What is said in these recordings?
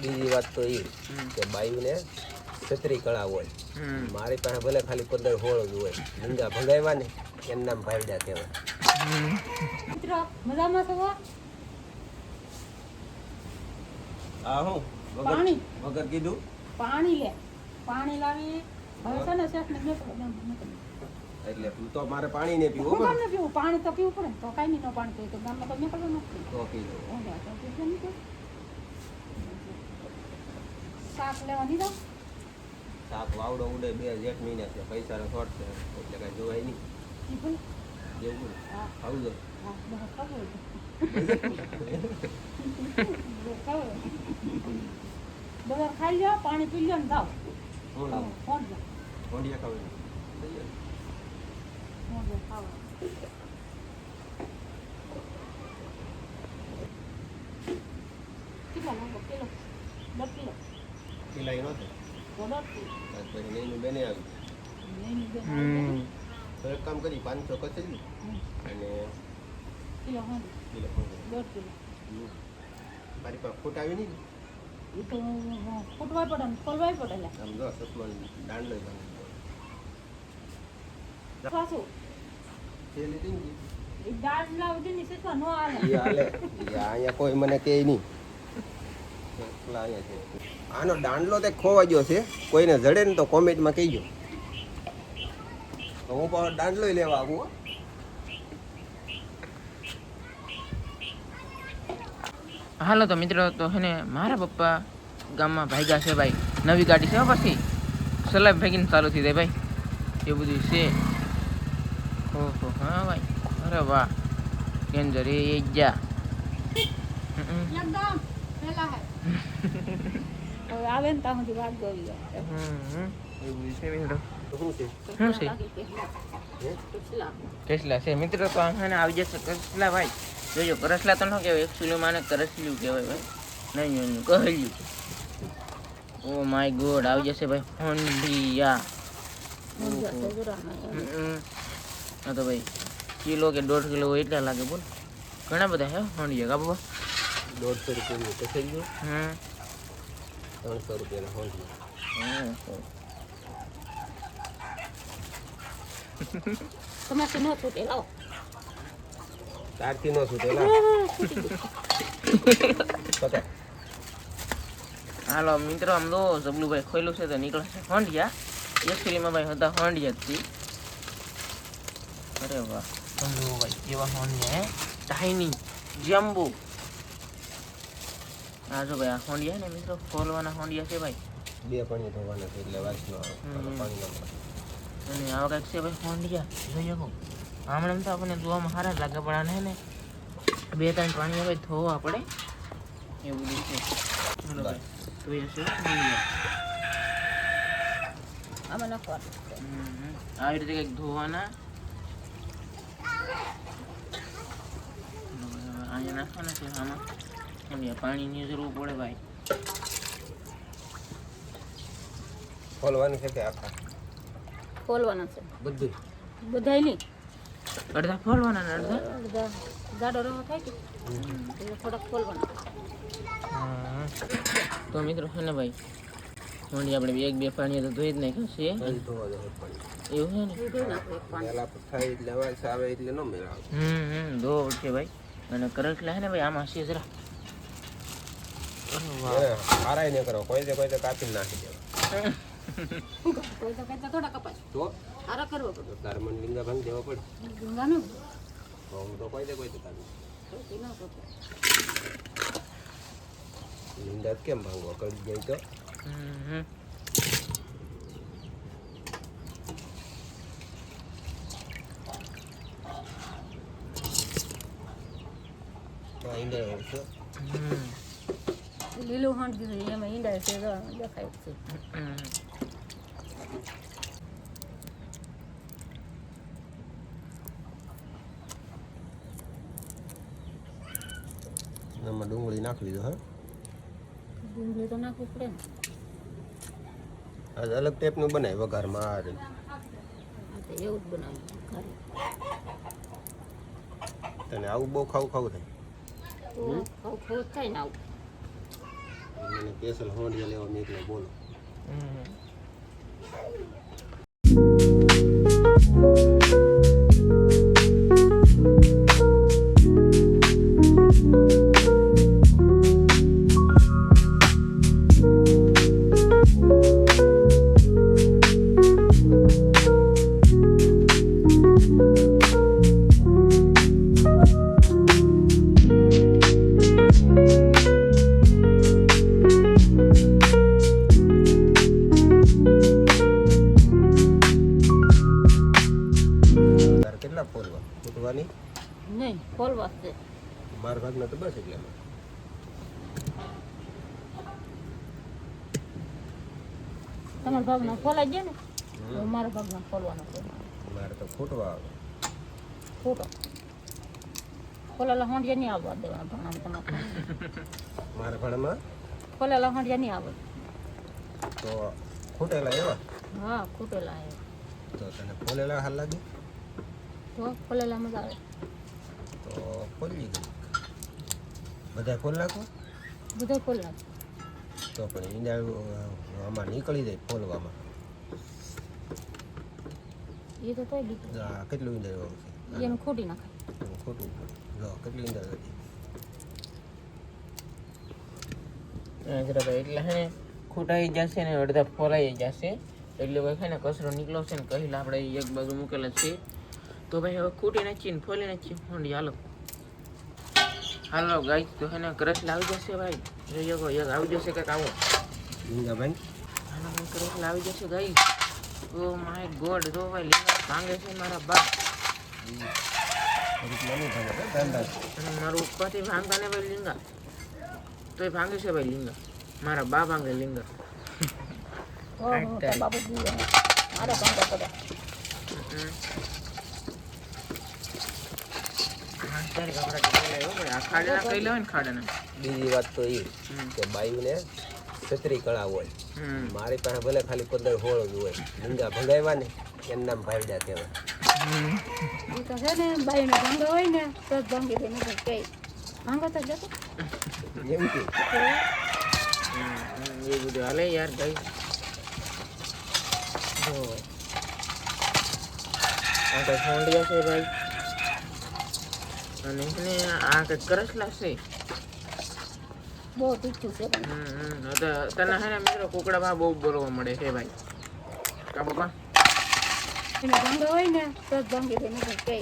બીજી વાત તો એ કે બાયુને છત્રી કળા હોય. મારી પાસે ભલે ખાલી 15-16 જ હોય. લીંગા ભગાવ્યા ને એમ નામ ભાઈડા કહેવાય. મિત્રો મજામાં છો? આ હું પાણી વગર કીધું પાણી લે પાણી લાવી હવે છે ને શેઠ ને એટલે તો મારે પાણી ને પીવું હું કેમ પીવું? પાણી તો પીવું પડે. તો કાંઈ નહીં, નો પાણી પીવું તો ગામમાં તો નીકળવું નથી. તો પી લો. શાક લેવા દીધા. શાક વાવડો ઉડે 2 જેઠ મહિના છે. પૈસા શોર્ટ છે એટલે કાંઈ જોવાય નહીં. જેવું આવું જો બધા ખાઈ લ્યો, પાણી પી લ્યો ને જાઓ. હું લાવું ફોન ભોંડિયા ખાવ કેટલા માંગો? કિલો 10 કિલો ખીલાઈ નહોતો તો 10 કિલો પછી નહીંનું બેને આવી. તો એક કામ કરી 500 કચેરી અને કિલો હા કિલો 10 કિલો. મારી પાસે ફૂટ આવી નહીં એ તો ફૂટવાય પડે ને ખોલવાય પડે. આમ જો સસમાન દાંડલો સાસુ તે લીધી ને એ દાળ લાવતી ની સેસવા નો હાલે. એ હાલે અહીંયા કોઈ મને કહે નહીં. એકલા અહીંયા છે. આનો દાંડલો તે ખોવાઈ ગયો છે. કોઈને જડે ને તો કોમેન્ટમાં કહીજો. તો હું પણ દાંડલો લેવા આવું હો. હાલો તો મિત્રો, તો હે ને મારા પપ્પા ગામમાં ભાગ્યા છે ભાઈ. નવી ગાડી છે પછી સલાહ ભાગીને ચાલુ થઈ જાય ભાઈ. એ બધું છે. ઓહો હા ભાઈ, અરે વાહ કેન્જર એ જા એકદમ પેલા હે હવે આવે ને ત્યાં સુધી વાત ગઈ જાય. એ બધું છે મિત્રો. તો શું છે? શું છે? હે? કસલા છે મિત્રો. તો આમ હે ને આવી જશે કસલા ભાઈ. જોજો, કરસલા તો ન કહેવાય, એકચ્યુઅલી માને કરસલ્યું કહેવાય ભાઈ. નહીં કહ્યું. ઓ માય ગોડ, આવી જશે ભાઈ હોન્ડિયા. હા તો ભાઈ કિલો કે 1.5 કિલો હોય એટલા લાગે. બોલ ઘણા બધા હે હોન્ડિયા કા બાબા. 150 રૂપિયાનું કચેરી 300 રૂપિયાના હોંડિયા. તમારે નો છૂટે લાવો. તારથી નો છૂટેલા પકડ. હાલો મિત્રો, આમ તો જબલુભાઈ ખોયલું છે તો નીકળે છે હોન્ડિયા. એકચ્યુઅલીમાં ભાઈ હતા હોન્ડિયા જ થી. અરે વાહ ભાઈ કેવા હોન્ડિયા હે, ટાઈની જમ્બો. હા જો ભાઈ આ હોન્ડિયા હે ને મિત્રો, ખોલવાના હોન્ડિયા છે ભાઈ. 2 પાણી ધોવાના છે એટલે વાસ ન આવે. પાણી ન અને આવા કંઈક છે ભાઈ હોન્ડિયા. જોઈ શકો હમણાં તો આપણને જોવામાં સારા જ લાગે, પણ આને હે ને 2-3 પાણી ભાઈ ધોવા પડે એવું બધું છે. ચલો ભાઈ ધોઈ હશે હોન્ડિયા. આમાં નાખવાનું. આવી રીતે કંઈક ધોવાના. અહીંયા નાખવાના છે આમાં હોન્ડિયા. પાણીની જરૂર પડે ભાઈ. ખોલવાની છે કે આખા ખોલવાના છે બધું? બધાય નહીં, અડધા ખોલવાના ને અડધા અડધા જાડો રવો થાય કે એટલે થોડાક ખોલવાના. તો મિત્રો છે ને ભાઈ હોન્ડી આપણે 1-2 પાણી તો ધોઈ જ નાખ્યા છે. હજી ધોવા દો પાણી. એવું છે ને? એ ધોઈ નાખો એક પાણી. પહેલા થાય એટલે વાસ આવે એટલે ન મેળાવે. ધો છે ભાઈ. અને કરટલા છે ને ભાઈ આમાં છે જરા. હારાય ન કરો, કોઈ તે કાપી નાખી દેવા. કોઈ તો કહેતા થોડા કપાય તો હારા કરવો પડે. તારે મને લીંગા ભાંગ દેવા પડે. ડુંગાનું હું તો કોઈ તે કાપી ના કપાય. લીંગા કેમ ભાંગવા કરી જાય તો ઈંડા હોય છે. લીલું હાંડ દીધું એમાં ઈંડા છે દેખાય છે. એમાં ડુંગળી નાખી દીધો. હા ડુંગળી તો નાખવું પડે ને. આજ અલગ ટાઈપનું બનાય વઘારમાં. આ રીતે એવું જ બનાવ્યું. તને આવું બહુ ખાવું થાય. ખાવું થાય ને આવું. મને સ્પેશિયલ હોંડિયા લેવા મેં એટલે બોલો. તારે કેટલા ફોલવા ફૂટવાની નહીં ખોલવા છે મારા ભાગના તો બસ એટલે તમારા ભાગના ખોલાઈ જાય ને હવે મારા ભાગના ખોલવાનો છે મારે તો ફૂટવા આવે. ખોટો ખોલેલા હોંડિયા નહીં આવવા દેવાના ભણામાં તમારે મારા ભાણમાં ખોલેલા હોંડિયા નહીં આવે તો ફૂટેલા એવા હા ખૂટેલા આવે તો તને ફોલેલા હાલ લાગે તો ખોલેલા મજા આવે તો ખોલી ગઈ બધા ખોલ નાખો બધા ખોલ નાખે તો પણ ઈંડા આમાં નીકળી જાય ફોલવામાં. એ તો તોય લીધું આ કેટલું ઈંડા આવશે એનું ખોટી નાખાય ખોટું જો કેટલી ઈંડા હતી ભાઈ એટલે હે ને ખૂટાઈ જશે ને અડધા ફોલાઈ જશે એટલે ભાઈ છે ને કચરો નીકળો છે ને કહીને આપણે એક બાજુ મૂકેલા છે તો ભાઈ હવે ખૂટી નાખીએ ને ફોલી નાખીએ હોંડી હાલો હાલો ગાય તો હે ને કરસલા આવી જશે ભાઈ જોઈએ એક આવી જશે કંઈક આવો ઈંડા ભાઈ હાલો ભાઈ કરસલા આવી જશે ગાય ઓ માય ગોડ જો ભાઈ લીંગા ભાંગે છે મારા બા થોડીક નાની ભાગે દાંડા અને મારું ઉપરથી ભાંગતા ને ભાઈ લીંગા તોય ભાંગે છે ભાઈ લીંગા મારા બા ભાંગે લીંગા બાબુ મારા ભાંગા પડે બીજી વાત તો એ કે બાયુને છત્રી કળા હોય મારી પાસે ભલે ખાલી 15-16 જ હોય લીંગા ભગાવ્યા ને એમ નામ ભાઈડા કહેવાય. એ તો છે ને બાઈને ભાંગા હોય ને તો જ ભાંગી દે નહીં કે ભાંગા તો જતો એમ કે એ બધું હાલે યાર ભાઈ જો આ કઈ ફોંડિયા છે ભાઈ અને એને આ કઈ કરસલા છે બહુ તીખું છે પણ તને હે ને મિત્રો કુકડામાં બહુ બોલવા મળે છે ભાઈ કા પપ્પા એને ભાંગા હોય ને તો જ ભાંગી દે નહીં કે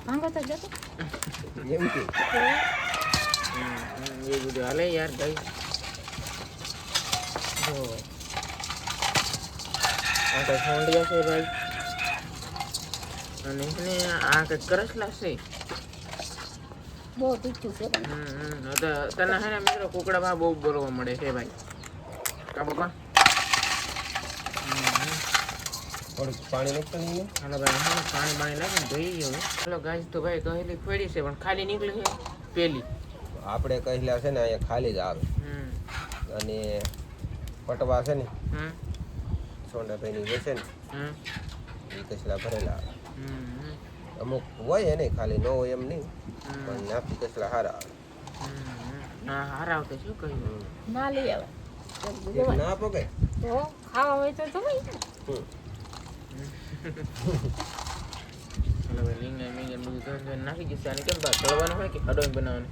ભાંગા તો જતો એમ કે એ બધું હાલે યાર ભાઈ જો આ કઈ ફોંડિયા છે ભાઈ અને એને આ કઈ કરસલા છે બહુ તીખું છે પણ તને હે ને મિત્રો કુકડામાં બહુ બોલવા મળે છે ભાઈ કા પપ્પા થોડુંક પાણી નાખતો નહીં હાલો ભાઈ હું પાણી નાખીને ધોઈ ગયો હાલો ગાય તો ભાઈ કહેલી ફેડી છે પણ ખાલી નીકળી છે પેલી આપણે કહેલા છે ને અહીંયા ખાલી જ આવે અને પટવા છે ને સોંડાભાઈની વેચે ને એ કચલા ભરેલા આવે અમુક હોય એને ખાલી ન હોય એમ નહીં પણ નાખી કચલા સારા આવે. ના હારા આવતા શું કહ્યું ના લઈ આવે એક ના પગે તો ખાવા હોય તો જવાય ને હાલો ભાઈ લીંગા મીંગા બધું ધોઈને નાખી જશે અને કેમ બા તળવાનું હોય કે હડોઈને બનાવવાનું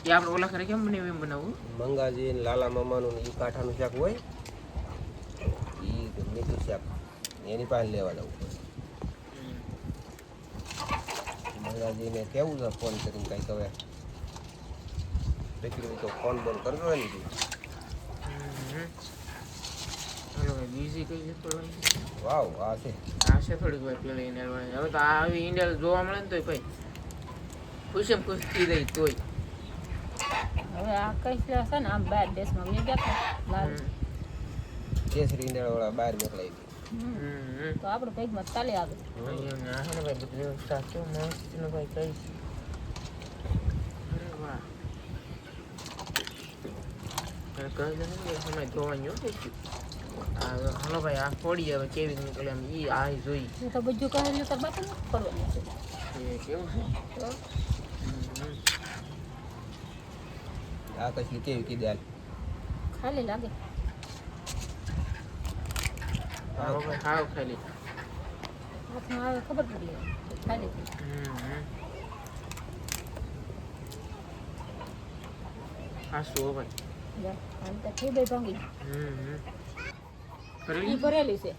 એ આપણે ઓલા ખરે કેમ બનાવ્યું એમ બનાવવું મંગાજી ને લાલા મામાનું ને એ કાંઠાનું શાક હોય એ મીઠું શાક એની પાસે લેવા જવું પડે. મંગાજીને કેવું છે ફોન કરીને કંઈક હવે દીકરી તો ફોન બોન કરતો હોય ને હાલો ભાઈ બીજી કઈ છે થોડું વાવ આ છે આ છે થોડીક ભાઈ પેલી ઈંડલ વાળી હવે તો આ આવી ઈંડલ જોવા મળે ને તોય ભાઈ ખુશ એમ ખુશ થઈ જાય તોય હવે આ કઈ છે ને આમ બહાર દેશમાં મેં ગયા લાલ કેસરી ઈંડાવાળા બહાર મોકલાઈ ગઈ. તો આપણે ભેગમાં ચાલી આવે અહીંયા છે ને ભાઈ બધું વ્યવસ્થા કેવું મસ્ત ને ભાઈ કહીશ અરે વાહ કહી દે ને સમય ધોવાની હોય હાલો ભાઈ આ ફોડી હવે કેવી નીકળે એમ ઈ આ જોઈ એ તો બધું કહે એટલે તાર બાપુ નથી કરવાનું છે એ કેવું છે આ કચલી કેવી કીધી હાલ ખાલી લાગે હાવ ભાઈ હાવ ખાલી હાથમાં આવે ખબર પડી જાય ખાલી થઈ હા શું ભાઈ જાય આમ તો થઈ ગઈ ભાંગી કરેલી ઈ ભરેલી છે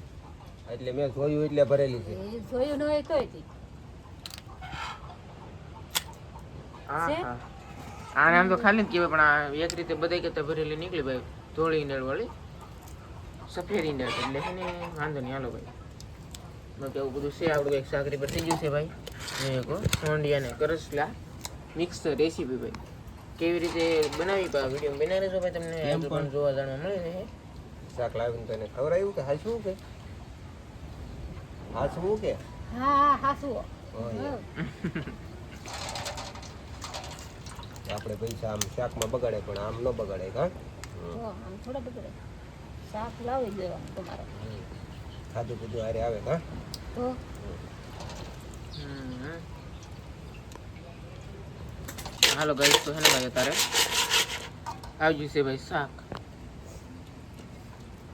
એટલે મેં જોયું એટલે ભરેલી છે એ જોયું ન હોય તોય થી હા છે? હા આને આમ તો ખાલી જ કહેવાય પણ આ એક રીતે બધાય કરતા ભરેલી નીકળી ભાઈ ધોળી ઈંડળ વાળી સફેદ ઈંડળ એટલે છે ને વાંધો નહીં હાલો ભાઈ બાકી આવું બધું છે આપણું એક સાકરી પર થઈ ગયું છે ભાઈ સોંડિયા ને કરસલા મિક્સ રેસીપી ભાઈ કેવી રીતે બનાવી પા વિડીયો બનાવી રહેજો ભાઈ તમને કેમ હજુ પણ? પણ જોવા જાણવા મળે છે શાક લાવીને તને ખવડાવ્યું કે હાચું કે હાચું કે હા હાસુઓ હા, યાર. આપણે પૈસા આમ શાકમાં બગાડે પણ આમ ન બગાડે હા આમ થોડા બગડે શાક લાવી દેવાનું તમારે ખાધું પીધું હારે આવે હા તો હાલો ગાઈસ તો હે ને ભાઈ અત્યારે આવી જશે ભાઈ શાક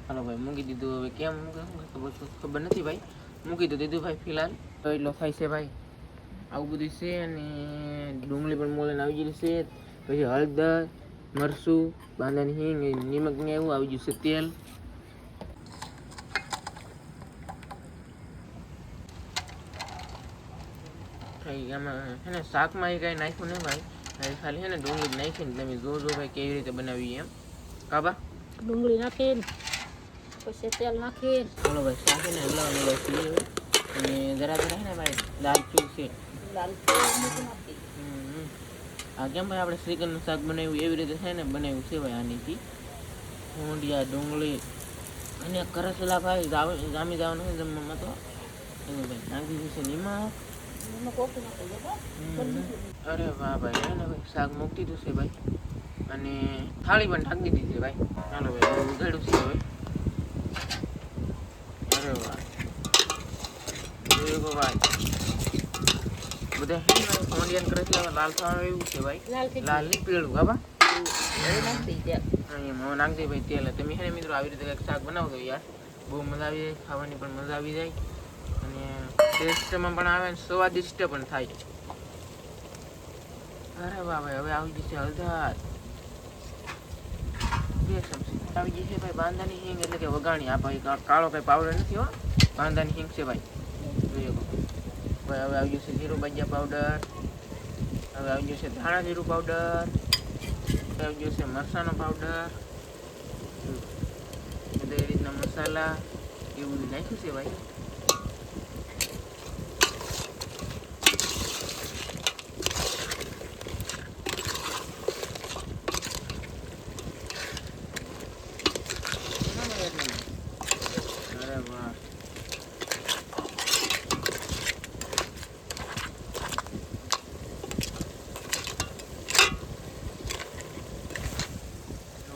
હાલો ભાઈ મૂકી દીધું હવે કેમ મૂકે ખબર નથી ભાઈ મૂકી તો દીધું ભાઈ ફિલહાલ તો એટલો થાય છે ભાઈ આવું બધું છે અને ડુંગળી પણ મોલને આવી ગયેલી છે પછી હળદર મરચું બાંધાની હિંગ નિમક ને એવું આવી ગયું છે તેલ આમાં છે ને શાકમાં એ કાંઈ નાખ્યું નહીં ભાઈ ખાલી છે ને ડુંગળી જ નાખીને તમે જોજો ભાઈ કેવી રીતે બનાવી એમ કાબા ડુંગળી નાખીને પછી તેલ નાખીને ચાલો ભાઈ શાક ને હલાવવાનું ભાઈ પીએ અને જરા જરા છે ને ભાઈ દાળ ચૂક છે લાલ મીઠું નાખી આ કેમ ભાઈ આપણે શ્રીકંદનું શાક બનાવ્યું એવી રીતે છે ને બનાવ્યું છે ભાઈ આનીથી ઊંડિયા ડુંગળી અને કરસલા ભાઈ જામી જવાનું છે જમવામાં તો એવું ભાઈ નાખી દીધું છે નિમક એમાં કોફી નાખી દે અરે વાહ ભાઈ હે ને ભાઈ શાક મૂકી દીધું છે ભાઈ અને થાળી પણ ઢાંકી દીધી છે ભાઈ ચાલો ભાઈ ઉઘાડ્યું છે હવે અરે વાહ જોયું ભાઈ બધા હે ને કોંડિયન કરસલા લાલ થવાનું એવું છે ભાઈ લાલ થઈ લાલ નહીં પીળું બાબા નાખી દે અહીંયા નાખી દે ભાઈ તેલ તમે હે ને મિત્રો આવી રીતે કંઈક શાક બનાવજો યાર બહુ મજા આવી જાય ખાવાની પણ મજા આવી જાય અને ટેસ્ટમાં પણ આવે ને સ્વાદિષ્ટ પણ થાય અરે વાહ ભાઈ હવે આવી જશે હળદર બે ચમચી આવી જશે ભાઈ બાંધાની હિંગ એટલે કે વઘાણી આ ભાઈ કાળો કઈ પાવડર નથી હો બાંધાની હિંગ છે ભાઈ જોઈએ ભાઈ હવે આવી જશે જીરું બાજિયા પાવડર હવે આવી જશે ધાણા જીરું પાવડર આવી જશે મરચાંનો પાવડર બધા એ રીતના મસાલા એવું બધું નાખ્યું છે ભાઈ અરે વાહ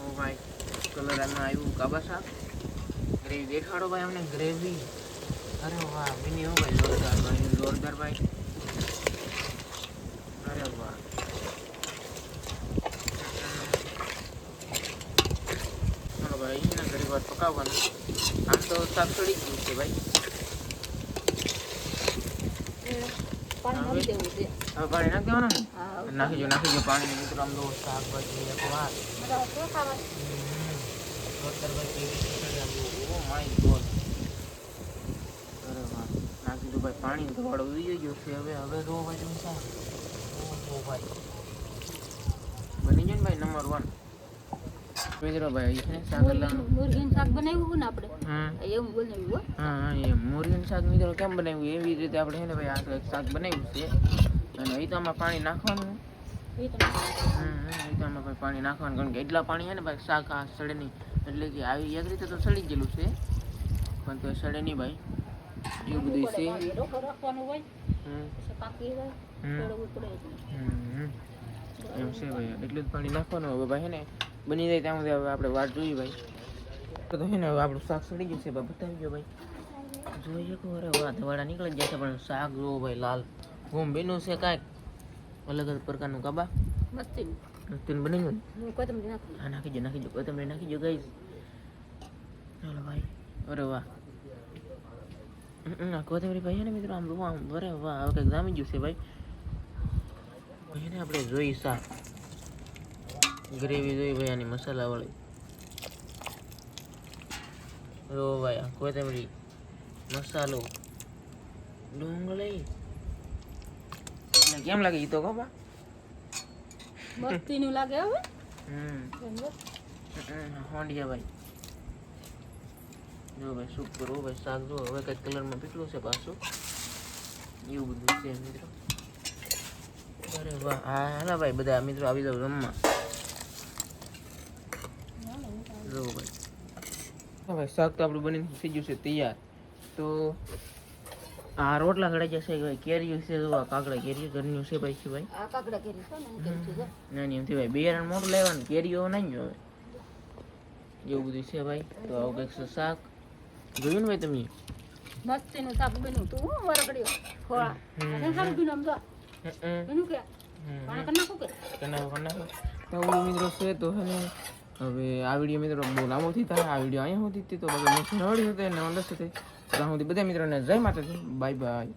ભાઈ કલર આમાં આવ્યું કાબા શાક ગ્રેવી દેખાડો ભાઈ અમને ગ્રેવી અરે વાહ મિની હો ભાઈ જોરદાર ભાઈ અરે વાહ ચાલો ભાઈ એને ઘણી વાર પકાવવાનું આમ તો શાક ચડી ગયું છે ભાઈ પાણી નાખી દેવું છે હવે પાણી નાખી દેવાનું ને હા નાખી દો પાણી મિત્રો આમ તો શાકભાજી એક વાર બધા શું ખાવાનું જોરદાર ભાઈ કેવી રીતે ઓ માય ગોડ અરે વાહ નાખી દો ભાઈ પાણી ધોવાડો ઉઈ ગયો છે હવે રો ભાઈ તમે શાક ઓ ભાઈ બની ગયું ને ભાઈ નંબર 1 મિત્રો ભાઈ છે શાક મુરગીનું શાક બનાવ્યું ને આપણે હા એવું બનાવ્યું હો હા એ મોરિયન શાક મિત્રો કેમ બનાવ્યું એવી રીતે આપણે છે ને ભાઈ આ એક શાક બનાવ્યું છે અને અહીં તો આમાં પાણી નાખવાનું એ તો અહીં તો આમાં ભાઈ પાણી નાખવાનું કારણ કે એટલા પાણી છે ને ભાઈ શાક આ સડે નહીં એટલે કે આવી એક રીતે તો સડી ગયેલું છે પણ તો સડે નહીં ભાઈ એવું બધું છે રોકો રાખવાનું હોય હમ પછી પાકી જાય તળવું પડે એટલે. એમ છે ભાઈ એટલું જ પાણી નાખવાનું હવે ભાઈ છે ને બની જાય ત્યાં સુધી હવે આપણે વાટ જોઈએ ભાઈ તો છે ને હવે આપણું શાક સડી ગયું છે ભાઈ બતાવી ગયો ભાઈ જોઈ શકો અરે વાહ ધવાડા નીકળી જાય છે પણ શાક જોવો ભાઈ લાલ ઘૂમ બેનું છે કાંઈક અલગ અલગ પ્રકારનું કાબા મસ્તી તું બની ગયું કોથમરી નાખું. હા નાખી દો તમે નાખી દો ગાઈસ ચાલો ભાઈ અરે વાહ કોથમરી ભાઈ ને મિત્રો આમ આમ અરે વાહ હવે કંઈક જામી ગયું છે ભાઈ ભાઈ ને આપણે જોઈ શાક ગ્રેવી જોઈ ભાઈ આની મસાલા વાળી રો ભાઈ આ કોથમરી મસાલો ડુંગળી કેમ લાગે ઈ તો કહો બા મસ્તીનું લાગે હવે. હોંડિયા ભાઈ જો ભાઈ સુપર હો ભાઈ શાક જો હવે કઈ કલરમાં પીટલું છે પાછું એવું બધું છે મિત્રો અરે વાહ હા હાલા ભાઈ બધા મિત્રો આવી જાવ રમવા જો ભાઈ હા ભાઈ શાક તો આપણું બનીને થઈ ગયું છે તૈયાર તો આ રોટલા ચડાઈ જશે ભાઈ કેરીઓ છે જો આ કાકડા કેરીઓ ઘરનું છે ભાઈ છે ભાઈ આ કાકડા કેરી છે ને કેરી છે જો. નાની એમથી ભાઈ બિયારણ મોટું લેવાનું કેરીઓ નહીં હવે એવું બધું છે ભાઈ તો આવું કંઈક છે શાક જોયું ને ભાઈ તમે મસ્તીનું શાક બન્યું તું હું વરગડ્યો ખોળા અને સારું બન્યું આમ જો એનું કે પાણી કરી નાખું કે કનાવો મિત્રો છે તો હે ને હવે આ વિડીયો મિત્રો બહુ લાંબો થઈ થાય આ વિડીયો અહીંયા સુધી તો બાકી નેક્સ્ટ નવડી હતો એને અંદર સુધી બધા મિત્રોને જય માતાજી બાય બાય